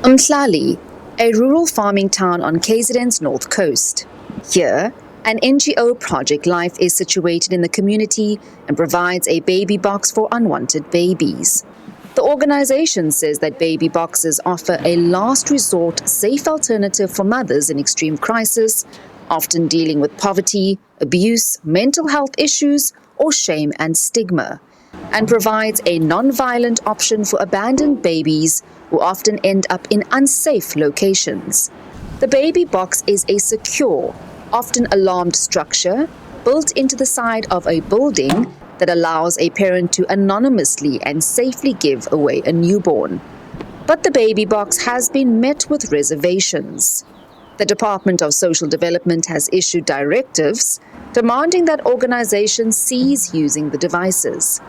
Umhlali, a rural farming town on KZN's north coast. Here, an NGO Project Life is situated in the community and provides a baby box for unwanted babies. The organization says that baby boxes offer a last resort, safe alternative for mothers in extreme crisis, often dealing with poverty, abuse, mental health issues, or shame and stigma, and provides a non-violent option for abandoned babies who often end up in unsafe locations. The baby box is a secure, often alarmed structure built into the side of a building that allows a parent to anonymously and safely give away a newborn. But the baby box has been met with reservations. The Department of Social Development has issued directives demanding that organizations cease using the devices.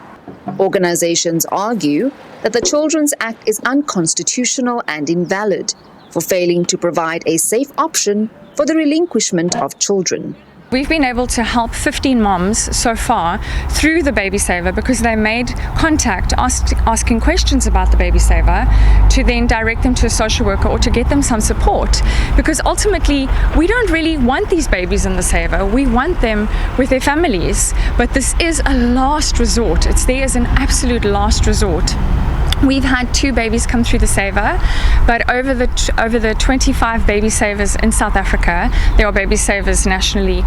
Organizations argue that the Children's Act is unconstitutional and invalid for failing to provide a safe option for the relinquishment of children. We've been able to help 15 moms so far through the Baby Saver because they made contact asking questions about the Baby Saver to then direct them to a social worker or to get them some support, because ultimately we don't really want these babies in the Saver. We want them with their families, but this is a last resort. It's there as an absolute last resort. We've had 2 babies come through the Saver, but over the 25 baby savers in South Africa, there are baby savers nationally,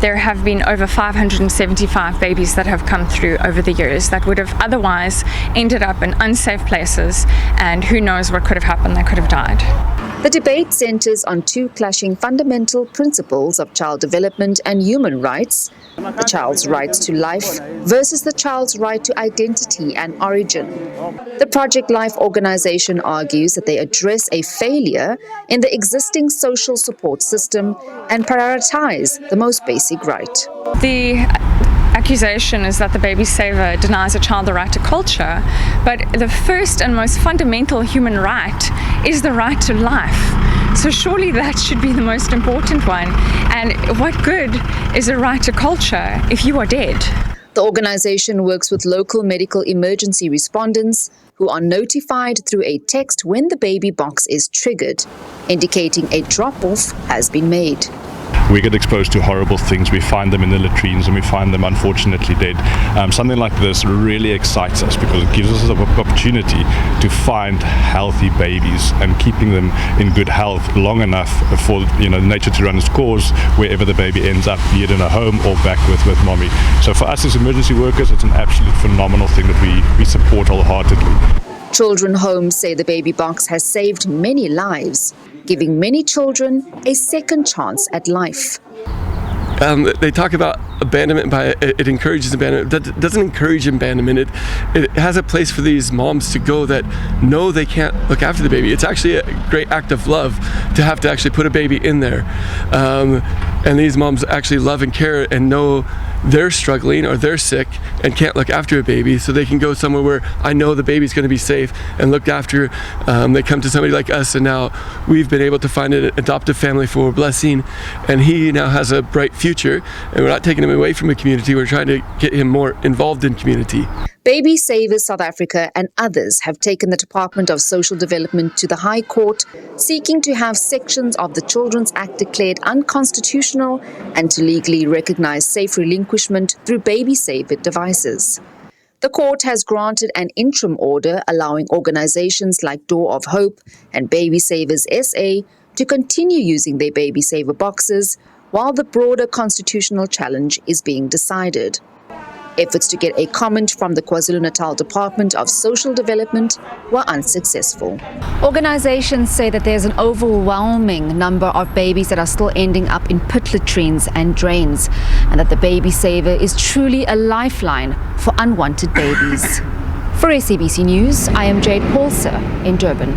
there have been over 575 babies that have come through over the years that would have otherwise ended up in unsafe places, and who knows what could have happened. They could have died. The debate centers on 2 clashing fundamental principles of child development and human rights: the child's right to life versus the child's right to identity and origin. The Project Life organization argues that they address a failure in the existing social support system and prioritize the most basic right. The accusation is that the Baby Saver denies a child the right to culture, but the first and most fundamental human right is the right to life. So surely that should be the most important one. And what good is a right to culture if you are dead? The organization works with local medical emergency respondents who are notified through a text when the baby box is triggered, indicating a drop-off has been made. We get exposed to horrible things. We find them in the latrines and we find them unfortunately dead. Something like this really excites us because it gives us the opportunity to find healthy babies and keeping them in good health long enough for nature to run its course wherever the baby ends up, be it in a home or back with mommy. So for us as emergency workers, it's an absolute phenomenal thing that we support wholeheartedly. Children Homes say the baby box has saved many lives, giving many children a second chance at life. They talk about abandonment, by it encourages abandonment. That doesn't encourage abandonment. It has a place for these moms to go that know they can't look after the baby. It's actually a great act of love to have to actually put a baby in there. And these moms actually love and care and know they're struggling or they're sick and can't look after a baby, so they can go somewhere where I know the baby's going to be safe and looked after. They come to somebody like us, and now we've been able to find an adoptive family for Blessing, and he now has a bright future, and we're not taking him away from the community. We're trying to get him more involved in community. Baby Savers South Africa and others have taken the Department of Social Development to the High Court, seeking to have sections of the Children's Act declared unconstitutional and to legally recognize safe relinquishment through baby saver devices. The court has granted an interim order allowing organizations like Door of Hope and Baby Savers SA to continue using their baby saver boxes while the broader constitutional challenge is being decided. Efforts to get a comment from the KwaZulu-Natal Department of Social Development were unsuccessful. Organizations say that there's an overwhelming number of babies that are still ending up in pit latrines and drains, and that the Baby Saver is truly a lifeline for unwanted babies. For SABC News, I am Jade Paulser in Durban.